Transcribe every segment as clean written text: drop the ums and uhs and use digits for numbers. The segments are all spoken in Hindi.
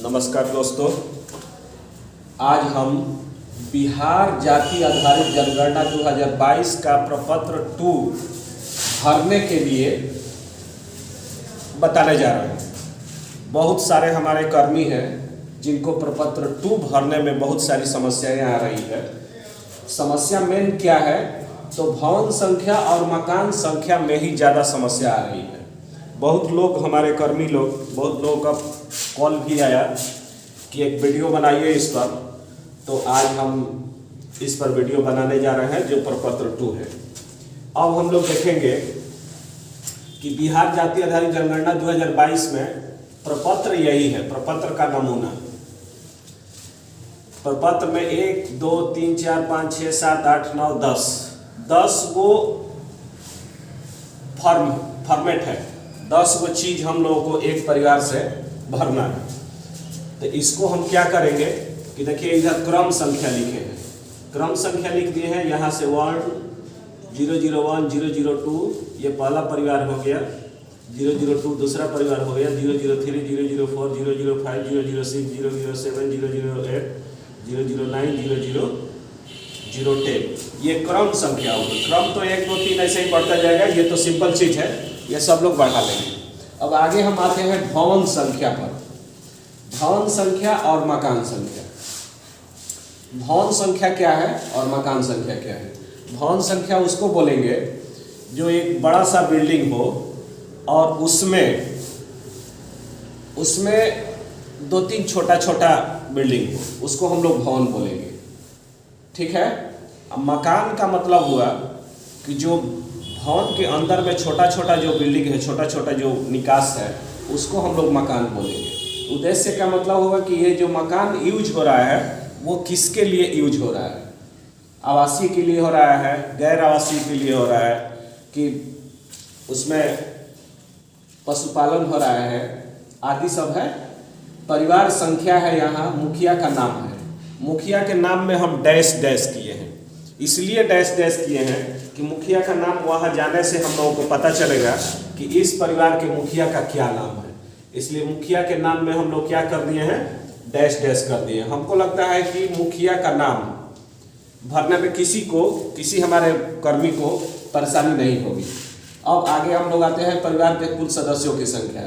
नमस्कार दोस्तों, आज हम बिहार जाति आधारित जनगणना 2022 का प्रपत्र 2 भरने के लिए बताने जा रहे हैं। बहुत सारे हमारे कर्मी हैं जिनको प्रपत्र 2 भरने में बहुत सारी समस्याएं आ रही है। समस्या मेन क्या है तो भवन संख्या और मकान संख्या में ही ज़्यादा समस्या आ रही है। बहुत लोग हमारे कर्मी लोग, बहुत लोगों का कॉल भी आया कि एक वीडियो बनाइए इस पर, तो आज हम इस पर वीडियो बनाने जा रहे हैं जो प्रपत्र 2 है। अब हम लोग देखेंगे कि बिहार जाति आधारित जनगणना 2022 में प्रपत्र यही है, प्रपत्र का नमूना। प्रपत्र में 1, 2, 3, 4, 5, 6, 7, 8, 9, 10 गो फॉर्मेट है। 10 गो चीज हम लोगों को एक परिवार से भरना है। तो इसको हम क्या करेंगे कि देखिए इधर क्रम संख्या लिखे हैं, क्रम संख्या लिख दिए हैं। यहाँ से 1, 001, 002 ये पहला परिवार हो गया, 002 दूसरा परिवार हो गया, 003, 004, 005, 006, 007, 008, 009, 010 ये क्रम संख्या होगी। क्रम तो 1, 2, 3 ऐसे ही बढ़ता जाएगा, ये तो सिंपल चीज है, ये सब लोग बढ़ा लेंगे। अब आगे हम आते हैं भवन संख्या पर। भवन संख्या और मकान संख्या। भवन संख्या क्या है और मकान संख्या क्या है? भवन संख्या उसको बोलेंगे जो एक बड़ा सा बिल्डिंग हो और उसमें 2-3 छोटा बिल्डिंग हो, उसको हम लोग भवन बोलेंगे। ठीक है। अब मकान का मतलब हुआ कि जो भवन के अंदर में छोटा जो बिल्डिंग है, छोटा जो निकास है, उसको हम लोग मकान बोलेंगे। उद्देश्य का मतलब होगा कि ये जो मकान यूज हो रहा है वो किसके लिए यूज हो रहा है? आवासीय के लिए हो रहा है, गैर आवासीय के लिए हो रहा है, कि उसमें पशुपालन हो रहा है, आदि सब है। परिवार संख्या है, यहाँ मुखिया का नाम है। मुखिया के नाम में हम डैश किए हैं, इसलिए डैश किए हैं कि मुखिया का नाम वहाँ जाने से हम लोगों को पता चलेगा कि इस परिवार के मुखिया का क्या नाम है। इसलिए मुखिया के नाम में हम लोग क्या कर दिए हैं, डैश कर दिए। हमको लगता है कि मुखिया का नाम भरने में किसी हमारे कर्मी को परेशानी नहीं होगी। अब आगे हम लोग आते हैं परिवार के कुल सदस्यों की संख्या।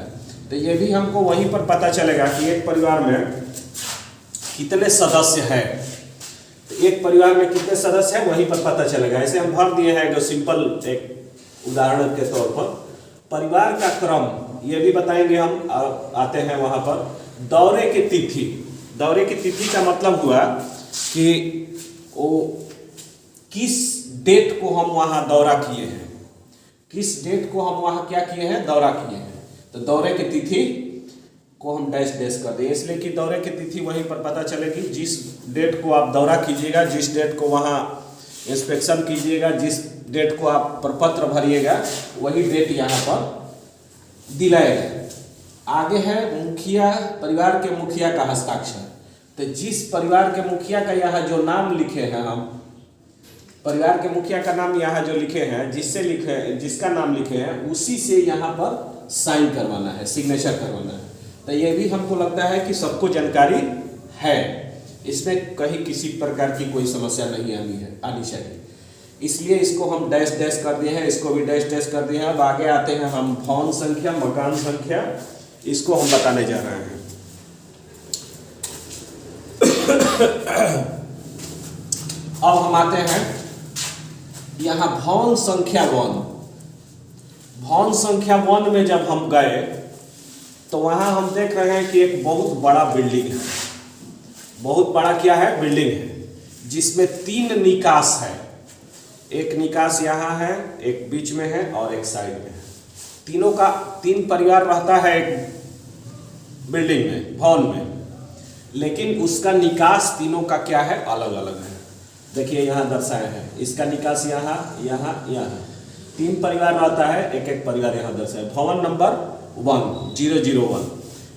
तो ये भी हमको वहीं पर पता चलेगा कि एक परिवार में कितने सदस्य हैं। तो एक परिवार में कितने सदस्य हैं वहीं पर पता चलेगा। ऐसे हम भर दिए हैं, जो सिंपल एक उदाहरण के तौर पर। परिवार का क्रम ये भी बताएंगे हम। आते हैं वहाँ पर दौरे की तिथि। दौरे की तिथि का मतलब हुआ कि वो किस डेट को हम वहाँ दौरा किए हैं, किस डेट को हम वहाँ क्या किए हैं, दौरा किए हैं। तो दौरे की तिथि को हम डैश कर दें, इसलिए कि दौरे की तिथि वहीं पर पता चलेगी। जिस डेट को आप दौरा कीजिएगा, जिस डेट को वहाँ इंस्पेक्शन कीजिएगा, जिस डेट को आप प्रपत्र भरिएगा, वही डेट यहाँ पर दिलाएगा। आगे है मुखिया, परिवार के मुखिया का हस्ताक्षर। तो जिस परिवार के मुखिया का यहाँ जो नाम लिखे हैं, हम परिवार के मुखिया का नाम यहाँ जो लिखे हैं, जिसका नाम लिखे हैं, उसी से यहाँ पर साइन करवाना है, सिग्नेचर करवाना है। तो ये भी हमको लगता है कि सबको जानकारी है, इसमें कहीं किसी प्रकार की कोई समस्या नहीं आनी चाहिए। इसलिए इसको हम डैश कर दिए हैं, इसको भी डैश कर दिए हैं। अब आगे आते हैं हम भवन संख्या, मकान संख्या, इसको हम बताने जा रहे हैं। अब हम आते हैं यहाँ भवन संख्या 1। भवन संख्या 1 में जब हम गए तो वहाँ हम देख रहे हैं कि एक बहुत बड़ा बिल्डिंग है। बहुत बड़ा क्या है, बिल्डिंग है, जिसमें 3 निकास है। एक निकास यहाँ है, एक बीच में है और एक साइड में है। 3 परिवार रहता है एक बिल्डिंग में, भवन में, लेकिन उसका निकास तीनों का क्या है, अलग अलग है। देखिए यहाँ दर्शाया है, इसका निकास यहाँ 3 परिवार रहता है, एक परिवार यहाँ दर्शाया। भवन नंबर 1, 001।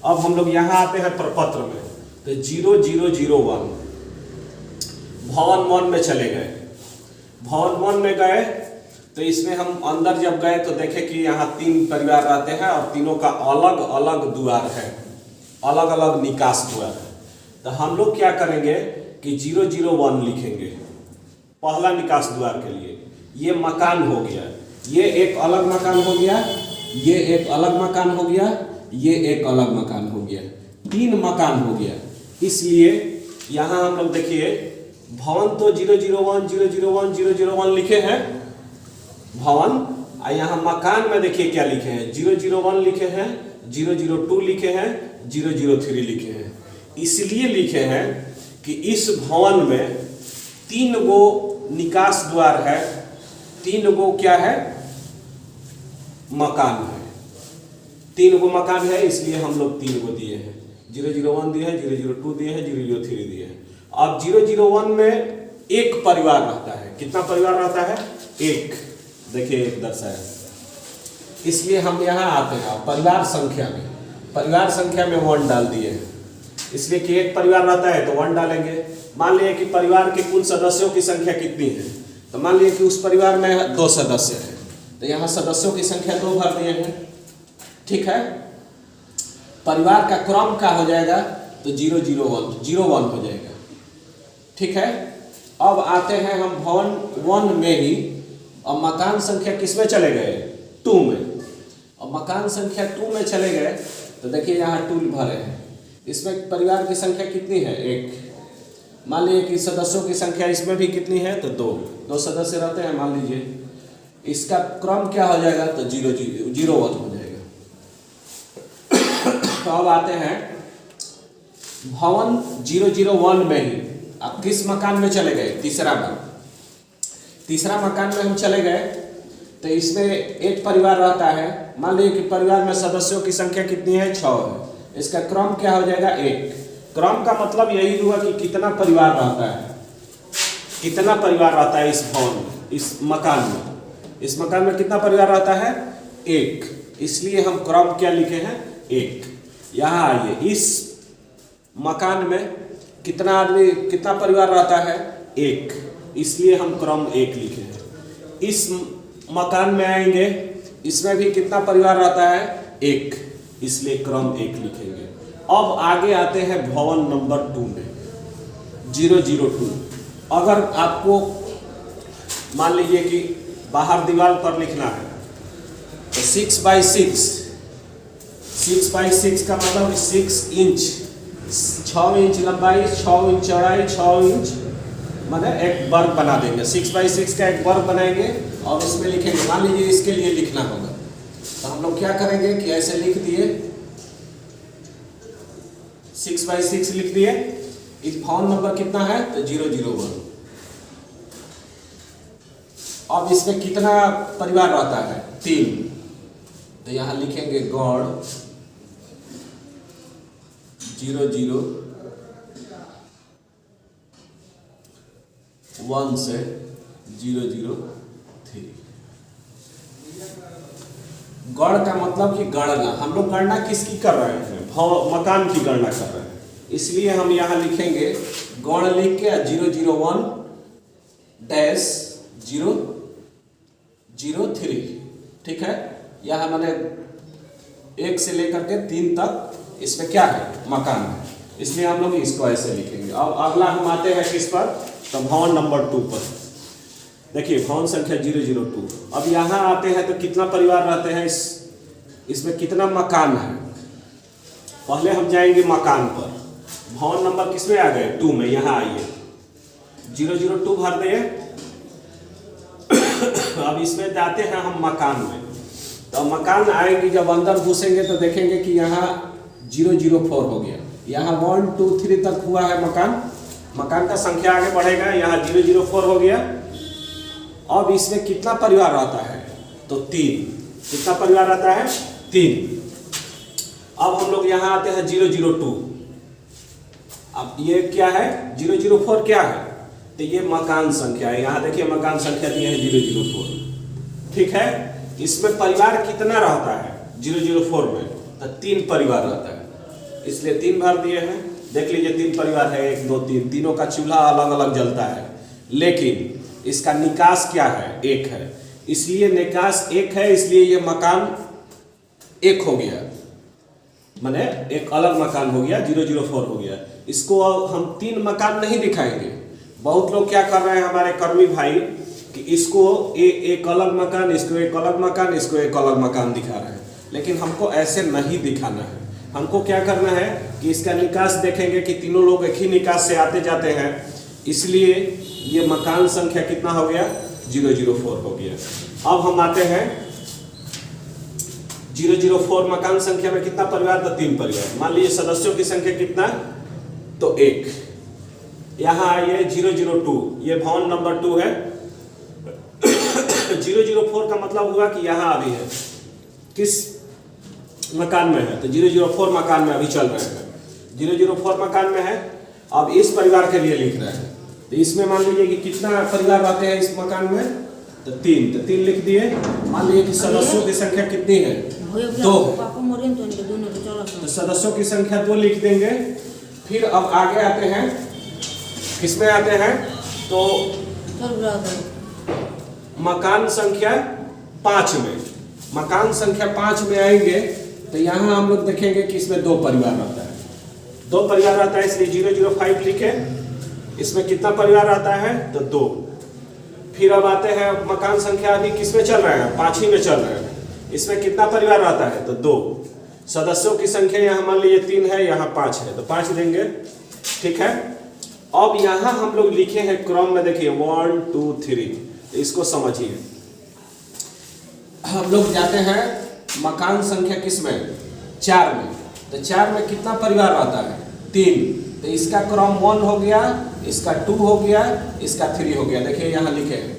अब हम लोग यहाँ आते हैं प्रपत्र में, तो 0001 भवन 1 में चले गए। भवन 1 में गए तो इसमें हम अंदर जब गए तो देखे कि यहाँ 3 परिवार रहते हैं और तीनों का अलग अलग द्वार है। अलग अलग निकास द्वार है। तो हम लोग क्या करेंगे कि 001 लिखेंगे पहला निकास द्वार के लिए। ये मकान हो गया, ये एक अलग मकान हो गया, ये एक अलग मकान हो गया, ये एक अलग मकान हो गया, 3 मकान हो गया। इसलिए यहाँ हम लोग देखिए भवन तो 001 001 001 लिखे हैं भवन, और यहाँ मकान में देखिए क्या लिखे हैं 001 लिखे हैं, 002 लिखे हैं, 003 लिखे हैं। इसलिए लिखे हैं कि इस भवन में 3 गो निकास द्वार है, 3 गो क्या है मकान है, 3 गो मकान है, इसलिए हम लोग 3 गो दिए हैं। 001 दिए हैं, 002 दिए हैं, 003 दिए हैं। अब 001 में एक परिवार रहता है, कितना परिवार रहता है? एक, देखिए एक दर्शाया, इसलिए हम यहाँ आते हैं परिवार संख्या में, परिवार संख्या में 1 डाल दिए हैं, इसलिए कि एक परिवार रहता है तो 1 डालेंगे। मान लिया कि परिवार के कुल सदस्यों की संख्या कितनी है, तो मान लिया कि उस परिवार में 2 सदस्य हैं, तो यहाँ सदस्यों की संख्या 2 भर दिए हैं। ठीक है, परिवार का क्रम क्या हो जाएगा? तो 001 हो जाएगा। ठीक है, अब आते हैं हम भवन 1 में ही, और मकान संख्या किस में चले गए? 2 में। और मकान संख्या 2 में चले गए तो देखिए यहाँ 2 भरे हैं, इसमें परिवार की संख्या कितनी है? 1। मान लीजिए कि सदस्यों की संख्या इसमें भी कितनी है? तो 2 सदस्य रहते हैं मान लीजिए, इसका क्रम क्या हो जाएगा? तो 001 हो जाएगा। तो अब आते हैं भवन 001 में ही, अब किस मकान में चले गए? तीसरा मकान में हम चले गए, तो इसमें एक परिवार रहता है, मान लीजिए कि परिवार में सदस्यों की संख्या कितनी है? 6 है, इसका क्रम क्या हो जाएगा? 1। क्रम का मतलब यही हुआ कि कितना परिवार रहता है, कितना परिवार रहता है इस भवन में, इस मकान में। इस मकान में कितना परिवार रहता है? 1, इसलिए हम क्रम क्या लिखे हैं? 1। यहाँ आइए, इस मकान में कितना आदमी, कितना परिवार रहता है? 1, इसलिए हम क्रम 1 लिखे हैं। इस मकान में आएंगे, इसमें भी कितना परिवार रहता है? 1, इसलिए क्रम 1 लिखेंगे। अब आगे आते हैं भवन नंबर 2 में, 002। अगर आपको मान लीजिए कि बाहर दीवार पर लिखना है तो 6x6 का मतलब 6 इंच, 6 इंच लंबाई, 6 इंच चौड़ाई, 6 इंच, मतलब एक वर्ग बना देंगे। 6x6 का एक वर्ग बनाएंगे और इसमें लिखेंगे। मान लीजिए इसके लिए लिखना होगा तो हम लोग क्या करेंगे कि ऐसे लिख दिए, 6x6 लिख दिए। इस भवन नंबर कितना है? तो 001। अब इसमें कितना परिवार रहता है? 3, तो यहाँ लिखेंगे गौड़ 001 से 003। गढ़ का मतलब कि गणना, हम लोग गणना किसकी कर रहे हैं? मकान की गणना कर रहे हैं, इसलिए हम यहाँ लिखेंगे गण लिख के 001-003। ठीक है, यहाँ मैंने 1 से लेकर के 3 तक इसमें क्या है? मकान है, इसलिए हम लोग इसको ऐसे लिखेंगे। अब अगला हम आते हैं किस पर? तो भवन नंबर 2 पर। देखिए भवन संख्या 002। अब यहाँ आते हैं तो कितना परिवार रहते हैं? इसमें कितना मकान है? पहले हम जाएंगे मकान पर। भवन नंबर किस में आ गए? 2 में। यहाँ आइए 002 भर दिए। अब इसमें जाते हैं हम मकान में, तो मकान आएंगे, जब अंदर घुसेंगे तो देखेंगे कि यहाँ 004 हो गया। यहाँ 1 2 3 तक हुआ है मकान का संख्या आगे बढ़ेगा, यहाँ 004 हो गया। अब इसमें कितना परिवार रहता है? तो 3। कितना परिवार रहता है? 3। अब हम लोग यहाँ आते हैं 002। अब ये क्या है? 004 क्या है? तो ये मकान संख्या है। यहाँ देखिए मकान संख्या दी है 004। ठीक है, इसमें परिवार कितना रहता है? 004 में तो 3 परिवार रहता है, इसलिए 3 भर दिए हैं। देख लीजिए 3 परिवार है, 1 2 3, तीनों का चूल्हा अलग अलग जलता है, लेकिन इसका निकास क्या है? 1 है, इसलिए निकास 1 है, इसलिए ये मकान 1 हो गया। माने एक अलग मकान हो गया, 004 हो गया। इसको हम 3 मकान नहीं दिखाएंगे। बहुत लोग क्या कर रहे हैं हमारे कर्मी भाई कि इसको एक अलग मकान, इसको एक अलग मकान, इसको एक अलग मकान दिखा रहे हैं, लेकिन हमको ऐसे नहीं दिखाना है। हमको क्या करना है कि इसका निकास देखेंगे कि तीनों लोग एक ही निकास से आते जाते हैं, इसलिए ये मकान संख्या कितना हो गया, 004 हो गया। अब हम आते हैं 004 मकान संख्या में कितना परिवार था, 3 परिवार। मान लीजिए सदस्यों की संख्या कितना, तो 1। यहाँ आइए 002, ये भवन नंबर 2 है। 004 का मतलब हुआ कि यहाँ अभी है, किस मकान में है, तो 004 मकान में अभी चल रहे हैं। 004 मकान में है। अब इस परिवार के लिए लिख रहे हैं, तो इसमें मान लीजिए कि कितना परिवार आते हैं इस मकान में, तो 3, तो 3 लिख दिए। मान लीजिए कि सदस्यों की संख्या कितनी है, 2, तो सदस्यों की संख्या 2 लिख देंगे। फिर अब आगे आते हैं, किसमें आते हैं, तो मकान संख्या 5 में। मकान संख्या 5 में आएंगे तो यहाँ हम लोग देखेंगे कि इसमें 2 परिवार रहता है, 2 परिवार रहता है, इसलिए 005 लिखे। इसमें कितना परिवार आता है, तो 2। फिर अब आते हैं मकान संख्या अभी किसमें चल रहे हैं, 5 ही में चल रहे हैं, इसमें कितना परिवार आता है, तो 2। सदस्यों की संख्या यहाँ मान लीजिए 3 है, यहाँ 5 है, तो 5 देंगे, ठीक है। अब यहाँ हम लोग लिखे हैं क्रम में, देखिए 1 2 3, तो इसको समझिए। हम लोग जाते हैं मकान संख्या किसमें, 4 में, तो 4 में कितना परिवार आता है, 3, तो इसका क्रम 1 हो गया, इसका 2 हो गया, इसका 3 हो गया। देखिए यहाँ लिखे हैं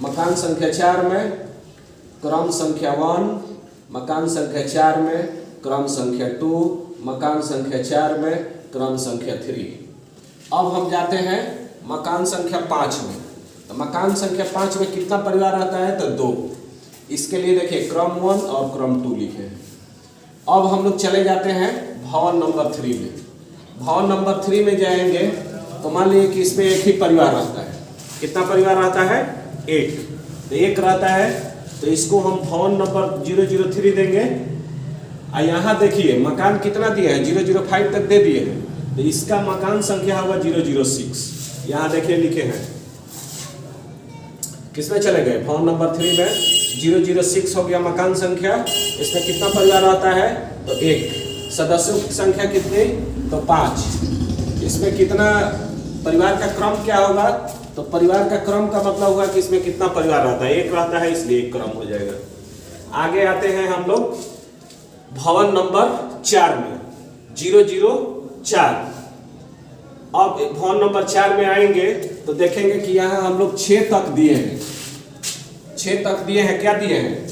मकान संख्या 4 में क्रम संख्या 1, मकान संख्या 4 में क्रम संख्या 2, मकान संख्या 4 में क्रम संख्या 3। अब हम जाते हैं मकान संख्या 5 में, तो मकान संख्या 5 में कितना परिवार आता है, तो 2। इसके लिए देखिए क्रम 1 और क्रम 2 लिखे हैं। अब हम लोग चले जाते हैं भवन नंबर 3 में। भवन नंबर 3 में जाएंगे तो मान लीजिए कि इसमें एक ही परिवार रहता है। कितना परिवार रहता है, 1, तो 1 रहता है, तो इसको हम भवन नंबर 003 देंगे। और यहाँ देखिए मकान कितना दिए हैं, 005 तक दे दिए हैं, तो इसका मकान संख्या होगा 006। यहाँ देखिए लिखे हैं, किसमें चले गए, भवन नंबर 3 में 006 हो गया मकान संख्या। इसमें कितना परिवार आता है, तो 1। सदस्यों की संख्या कितनी, तो 5। इसमें कितना परिवार का क्रम क्या होगा, तो परिवार का क्रम का मतलब हुआ कि इसमें कितना परिवार रहता है, 1 रहता है, इसलिए 1 क्रम हो जाएगा। आगे आते हैं हम लोग भवन नंबर 4 में, 004। अब भवन नंबर 4 में आएंगे तो देखेंगे कि यहाँ हम लोग 6 तक दिए हैं, 6 तक दिए हैं। क्या दिए हैं,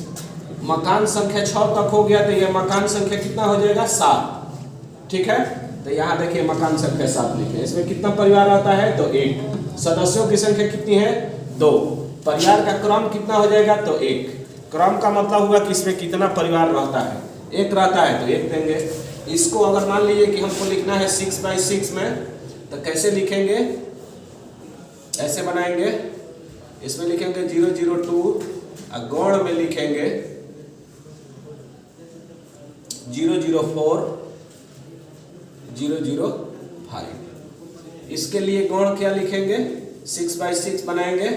मकान संख्या 6 तक हो गया, तो यह मकान संख्या कितना हो जाएगा, 7, ठीक है। तो यहाँ देखिए मकान संख्या 7 लिखे। इसमें कितना परिवार आता है, तो 1। सदस्यों की संख्या कितनी है, 2। परिवार का क्रम कितना हो जाएगा, तो 1। क्रम का मतलब हुआ कि इसमें कितना परिवार रहता है, 1 रहता है, तो 1 देंगे। इसको अगर मान लीजिए कि हमको लिखना है 6/6 में, तो कैसे लिखेंगे, ऐसे बनाएंगे। इसमें लिखेंगे 002 और गौड़ में लिखेंगे 004 005। इसके लिए गौड़ क्या लिखेंगे, 6/6 बनाएंगे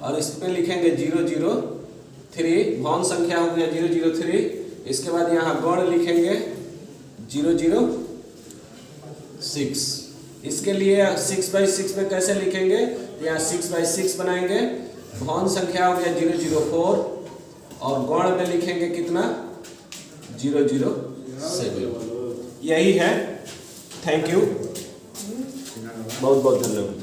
और इसमें लिखेंगे 003। भवन संख्या हो गया 003। इसके बाद यहाँ गौड़ लिखेंगे 006। इसके लिए 6/6 में कैसे लिखेंगे, यहाँ 6/6 बनाएंगे। भवन संख्या हो गया 004 और गौड़ में लिखेंगे कितना, 007। यही है। थैंक यू, बहुत बहुत धन्यवाद।